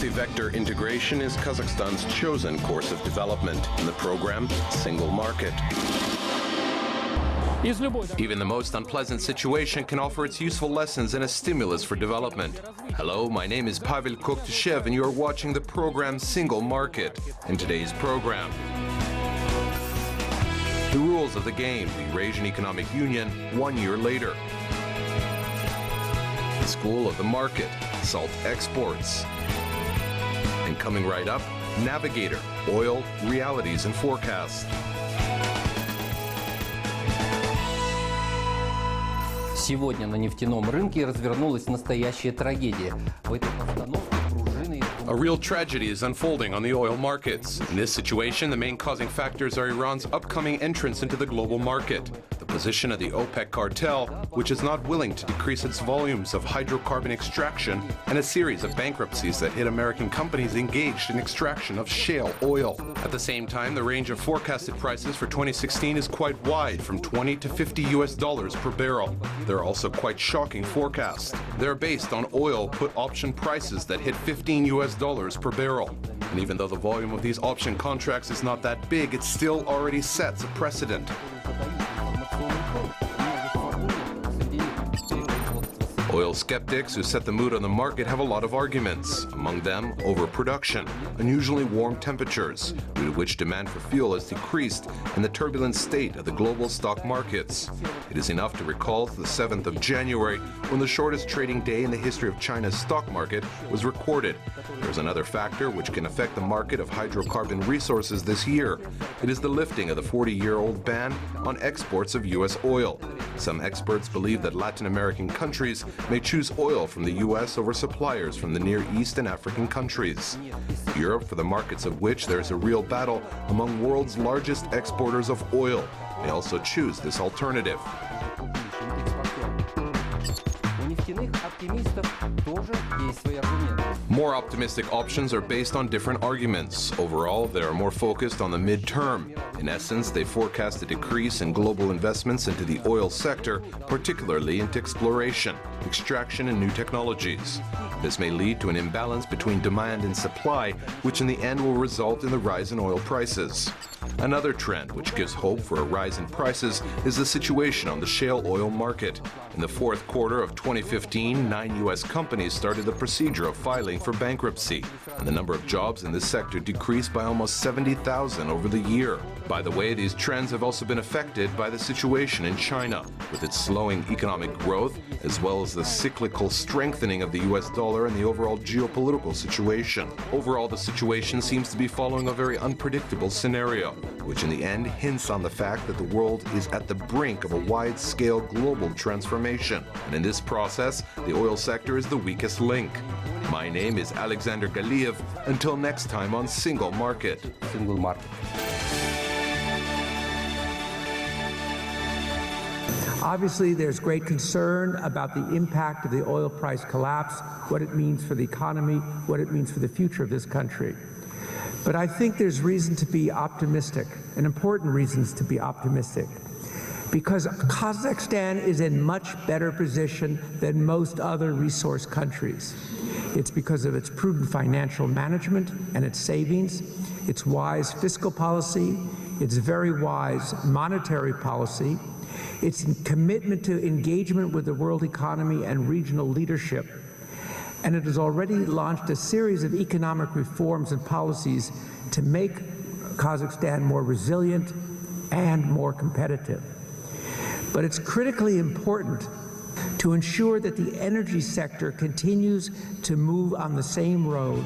multi-vector integration is Kazakhstan's chosen course of development. In the program, Single Market. Even the most unpleasant situation can offer its useful lessons and a stimulus for development. Hello, my name is Pavel Koktushev, and you are watching the program Single Market. In today's program, the rules of the game, the Eurasian Economic Union, 1 year later. The School of the Market, salt exports. And coming right up, Navigator, oil, realities and forecasts. Сегодня на нефтяном рынке развернулась настоящая трагедия. В этой обстановке пружины... A real tragedy is unfolding on the oil markets. In this situation, the main causing factors are Iran's upcoming entrance into the global market, the position of the OPEC cartel, which is not willing to decrease its volumes of hydrocarbon extraction, and a series of bankruptcies that hit American companies engaged in extraction of shale oil. At the same time, the range of forecasted prices for 2016 is quite wide, from $20 to $50 per barrel. There are also quite shocking forecasts. They're based on oil put option prices that hit $15 per barrel. And even though the volume of these option contracts is not that big, it still already sets a precedent. Oil skeptics who set the mood on the market have a lot of arguments, among them overproduction, unusually warm temperatures, due to which demand for fuel has decreased, and the turbulent state of the global stock markets. It is enough to recall the 7th of January, when the shortest trading day in the history of China's stock market was recorded. There's another factor which can affect the market of hydrocarbon resources this year. It is the lifting of the 40-year-old ban on exports of U.S. oil. Some experts believe that Latin American countries may choose oil from the U.S. over suppliers from the Near East and African countries. Europe, for the markets of which there is a real battle among world's largest exporters of oil, may also choose this alternative. More optimistic options are based on different arguments. Overall, they are more focused on the midterm. In essence, they forecast a decrease in global investments into the oil sector, particularly into exploration, extraction, and new technologies. This may lead to an imbalance between demand and supply, which in the end will result in the rise in oil prices. Another trend which gives hope for a rise in prices is the situation on the shale oil market. In the fourth quarter of 2015, 9 U.S. companies started the procedure of filing for bankruptcy, and the number of jobs in this sector decreased by almost 70,000 over the year. By the way, these trends have also been affected by the situation in China, with its slowing economic growth, as well as the cyclical strengthening of the U.S. dollar and the overall geopolitical situation. Overall, the situation seems to be following a very unpredictable scenario, which in the end hints on the fact that the world is at the brink of a wide-scale global transformation. And in this process, the oil sector is the weakest link. My name is Alexander Galiev. Until next time on Single Market. Single Market. Obviously, there's great concern about the impact of the oil price collapse, what it means for the economy, what it means for the future of this country. But I think there's reason to be optimistic, and important reasons to be optimistic, because Kazakhstan is in much better position than most other resource countries. It's because of its prudent financial management and its savings, its wise fiscal policy, its very wise monetary policy, its commitment to engagement with the world economy and regional leadership. And it has already launched a series of economic reforms and policies to make Kazakhstan more resilient and more competitive. But it's critically important to ensure that the energy sector continues to move on the same road.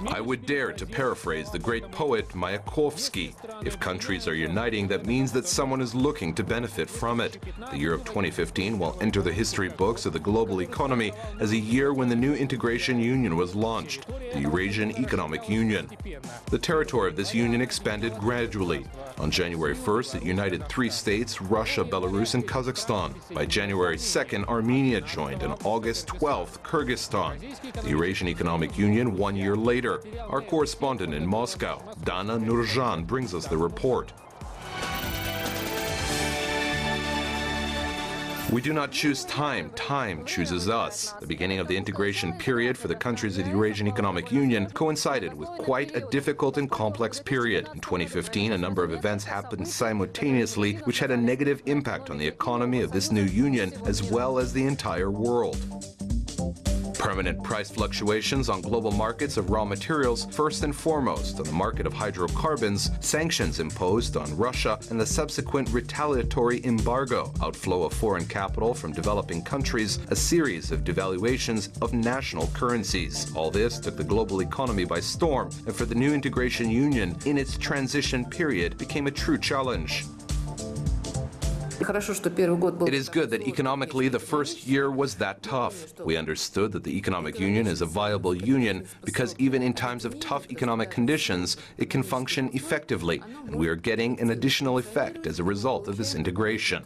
I would dare to paraphrase the great poet Mayakovsky. If countries are uniting, that means that someone is looking to benefit from it. The year of 2015 will enter the history books of the global economy as a year when the new integration union was launched, the Eurasian Economic Union. The territory of this union expanded gradually. On January 1st, it united 3 states, Russia, Belarus, and Kazakhstan. By January 2nd, Armenia joined, and August 12th, Kyrgyzstan. The Eurasian Economic Union 1 year later. Our correspondent in Moscow, Dana Nurjan, brings us the report. We do not choose time, time chooses us. The beginning of the integration period for the countries of the Eurasian Economic Union coincided with quite a difficult and complex period. In 2015, a number of events happened simultaneously which had a negative impact on the economy of this new union as well as the entire world. Permanent price fluctuations on global markets of raw materials, first and foremost on the market of hydrocarbons, sanctions imposed on Russia, and the subsequent retaliatory embargo, outflow of foreign capital from developing countries, a series of devaluations of national currencies. All this took the global economy by storm, and for the new integration union, in its transition period, became a true challenge. It is good that economically the first year was that tough. We understood that the economic union is a viable union because even in times of tough economic conditions, it can function effectively, and we are getting an additional effect as a result of this integration.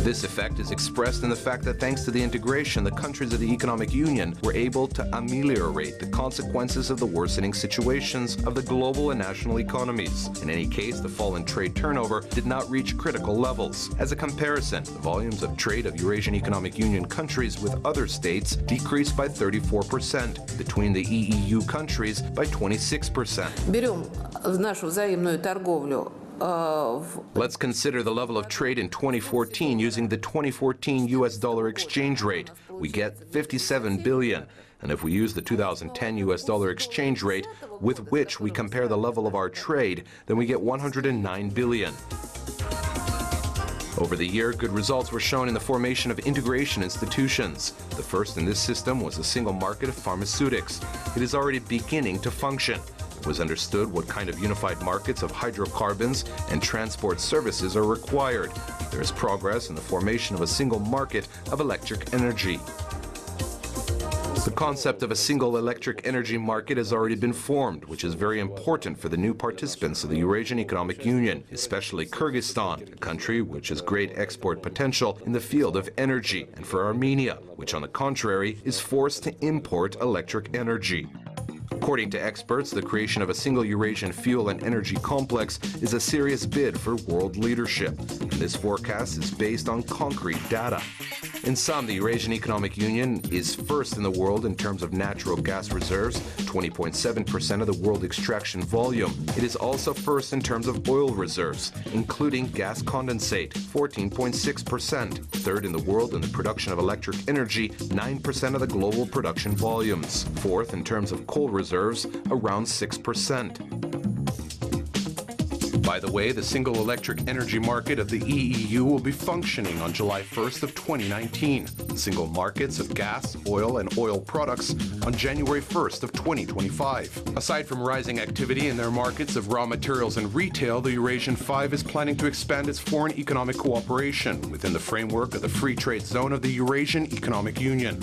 This effect is expressed in the fact that thanks to the integration, the countries of the economic union were able to ameliorate the consequences of the worsening situations of the global and national economies. In any case, the fall in trade turnover did not reach critical levels. As a comparison, the volumes of trade of Eurasian Economic Union countries with other states decreased by 34%, between the EEU countries by 26%. Let's consider the level of trade in 2014 using the 2014 US dollar exchange rate. We get 57 billion. And if we use the 2010 US dollar exchange rate with which we compare the level of our trade, then we get 109 billion. Over the year, good results were shown in the formation of integration institutions. The first in this system was the single market of pharmaceutics. It is already beginning to function. It was understood what kind of unified markets of hydrocarbons and transport services are required. There is progress in the formation of a single market of electric energy. The concept of a single electric energy market has already been formed, which is very important for the new participants of the Eurasian Economic Union, especially Kyrgyzstan, a country which has great export potential in the field of energy, and for Armenia, which on the contrary is forced to import electric energy. According to experts, the creation of a single Eurasian fuel and energy complex is a serious bid for world leadership, and this forecast is based on concrete data. In sum, the Eurasian Economic Union is first in the world in terms of natural gas reserves, 20.7% of the world extraction volume. It is also first in terms of oil reserves, including gas condensate, 14.6%. Third in the world in the production of electric energy, 9% of the global production volumes. Fourth in terms of coal reserves, around 6%. By the way, the single electric energy market of the EEU will be functioning on July 1st of 2019. The single markets of gas, oil, and oil products on January 1st of 2025. Aside from rising activity in their markets of raw materials and retail, the Eurasian Five is planning to expand its foreign economic cooperation within the framework of the free trade zone of the Eurasian Economic Union.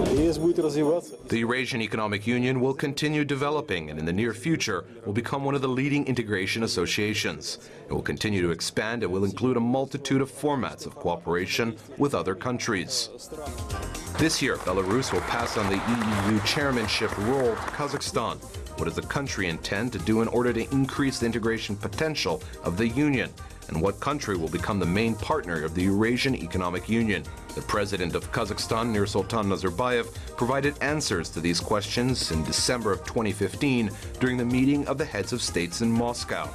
The Eurasian Economic Union will continue developing and in the near future will become one of the leading integration associations. It will continue to expand and will include a multitude of formats of cooperation with other countries. This year, Belarus will pass on the EEU chairmanship role to Kazakhstan. What does the country intend to do in order to increase the integration potential of the Union? And what country will become the main partner of the Eurasian Economic Union? The president of Kazakhstan, Nursultan Nazarbayev, provided answers to these questions in December of 2015 during the meeting of the heads of states in Moscow.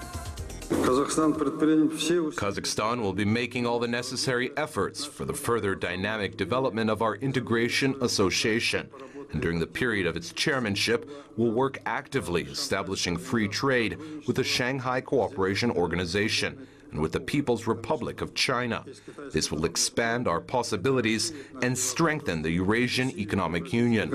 Kazakhstan will be making all the necessary efforts for the further dynamic development of our integration association. And during the period of its chairmanship, will work actively establishing free trade with the Shanghai Cooperation Organization and with the People's Republic of China. This will expand our possibilities and strengthen the Eurasian Economic Union.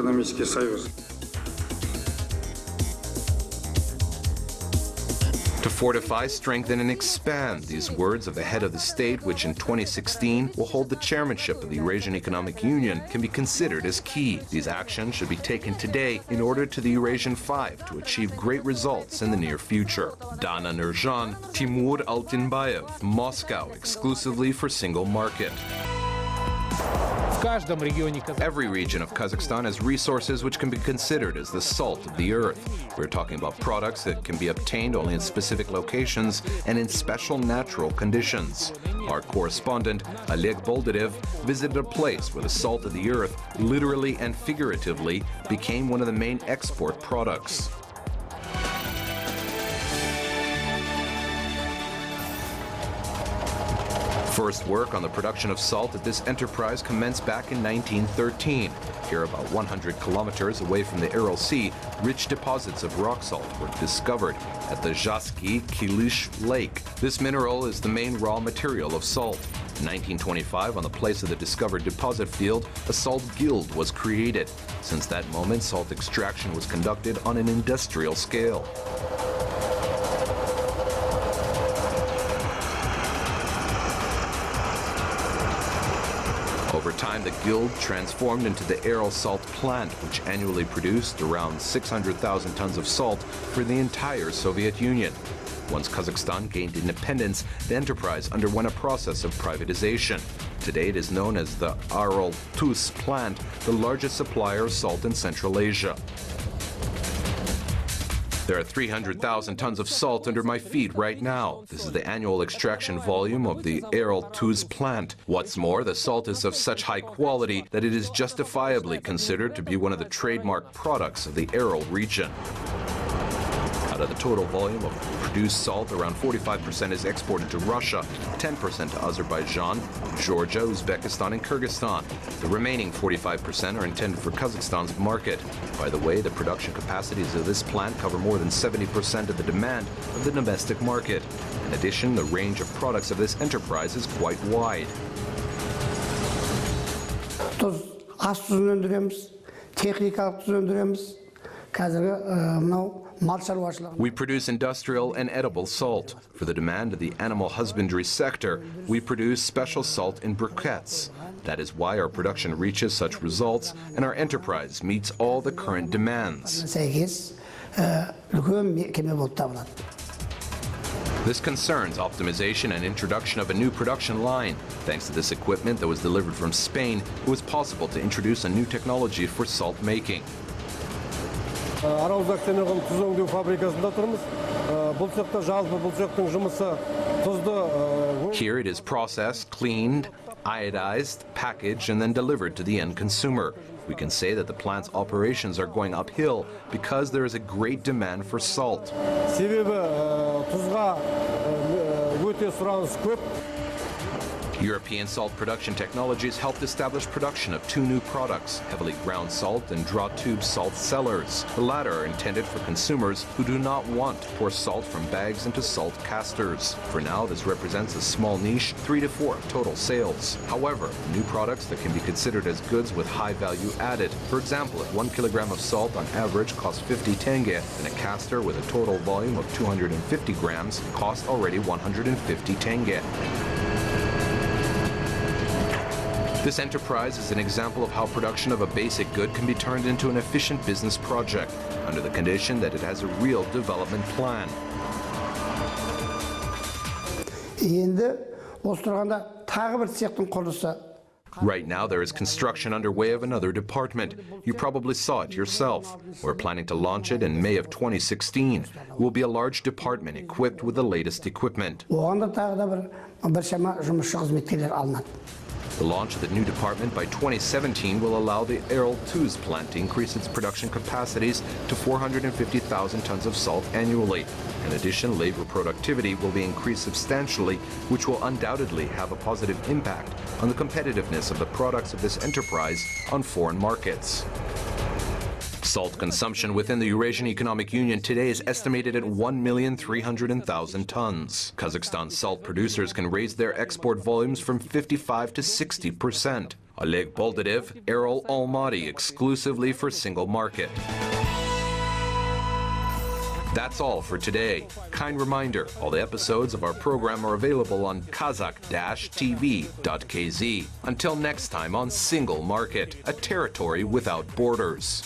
To fortify, strengthen, and expand, these words of the head of the state, which in 2016 will hold the chairmanship of the Eurasian Economic Union, can be considered as key. These actions should be taken today in order to the Eurasian Five to achieve great results in the near future. Dana Nurjan, Timur Altinbayev, Moscow, exclusively for Single Market. Every region of Kazakhstan has resources which can be considered as the salt of the earth. We're talking about products that can be obtained only in specific locations and in special natural conditions. Our correspondent, Oleg Boldarev, visited a place where the salt of the earth, literally and figuratively, became one of the main export products. First work on the production of salt at this enterprise commenced back in 1913. Here, about 100 kilometers away from the Aral Sea, rich deposits of rock salt were discovered at the Jasky-Kilish Lake. This mineral is the main raw material of salt. In 1925, on the place of the discovered deposit field, a salt guild was created. Since that moment, salt extraction was conducted on an industrial scale. Over time, the guild transformed into the Aral Salt Plant, which annually produced around 600,000 tons of salt for the entire Soviet Union. Once Kazakhstan gained independence, the enterprise underwent a process of privatization. Today, it is known as the Aral Tuz Plant, the largest supplier of salt in Central Asia. There are 300,000 tons of salt under my feet right now. This is the annual extraction volume of the Aral Tuz plant. What's more, the salt is of such high quality that it is justifiably considered to be one of the trademark products of the Aral region. Out of the total volume of produced salt, around 45% is exported to Russia, 10% to Azerbaijan, Georgia, Uzbekistan, and Kyrgyzstan. The remaining 45% are intended for Kazakhstan's market. By the way, the production capacities of this plant cover more than 70% of the demand of the domestic market. In addition, the range of products of this enterprise is quite wide. We produce industrial and edible salt. For the demand of the animal husbandry sector, we produce special salt in briquettes. That is why our production reaches such results and our enterprise meets all the current demands. This concerns optimization and introduction of a new production line. Thanks to this equipment that was delivered from Spain, it was possible to introduce a new technology for salt making. Here it is processed, cleaned, iodized, packaged, and then delivered to the end consumer. We can say that the plant's operations are going uphill because there is a great demand for salt. European salt production technologies helped establish production of two new products, heavily ground salt and draw tube salt cellars. The latter are intended for consumers who do not want to pour salt from bags into salt casters. For now, this represents a small niche, 3 to 4 total sales. However, new products that can be considered as goods with high value added. For example, if 1 kilogram of salt on average costs 50 tenge, then a caster with a total volume of 250 grams costs already 150 tenge. This enterprise is an example of how production of a basic good can be turned into an efficient business project, under the condition that it has a real development plan. Right now, there is construction underway of another department. You probably saw it yourself. We're planning to launch it in May of 2016. It will be a large department equipped with the latest equipment. The launch of the new department by 2017 will allow the Aral Tuz plant to increase its production capacities to 450,000 tons of salt annually. In addition, labor productivity will be increased substantially, which will undoubtedly have a positive impact on the competitiveness of the products of this enterprise on foreign markets. Salt consumption within the Eurasian Economic Union today is estimated at 1,300,000 tons. Kazakhstan salt producers can raise their export volumes from 55 to 60%. Oleg Boldarev, Aral Almaty, exclusively for Single Market. That's all for today. Kind reminder, all the episodes of our program are available on Kazakh TV-eng. Until next time on Single Market, a territory without borders.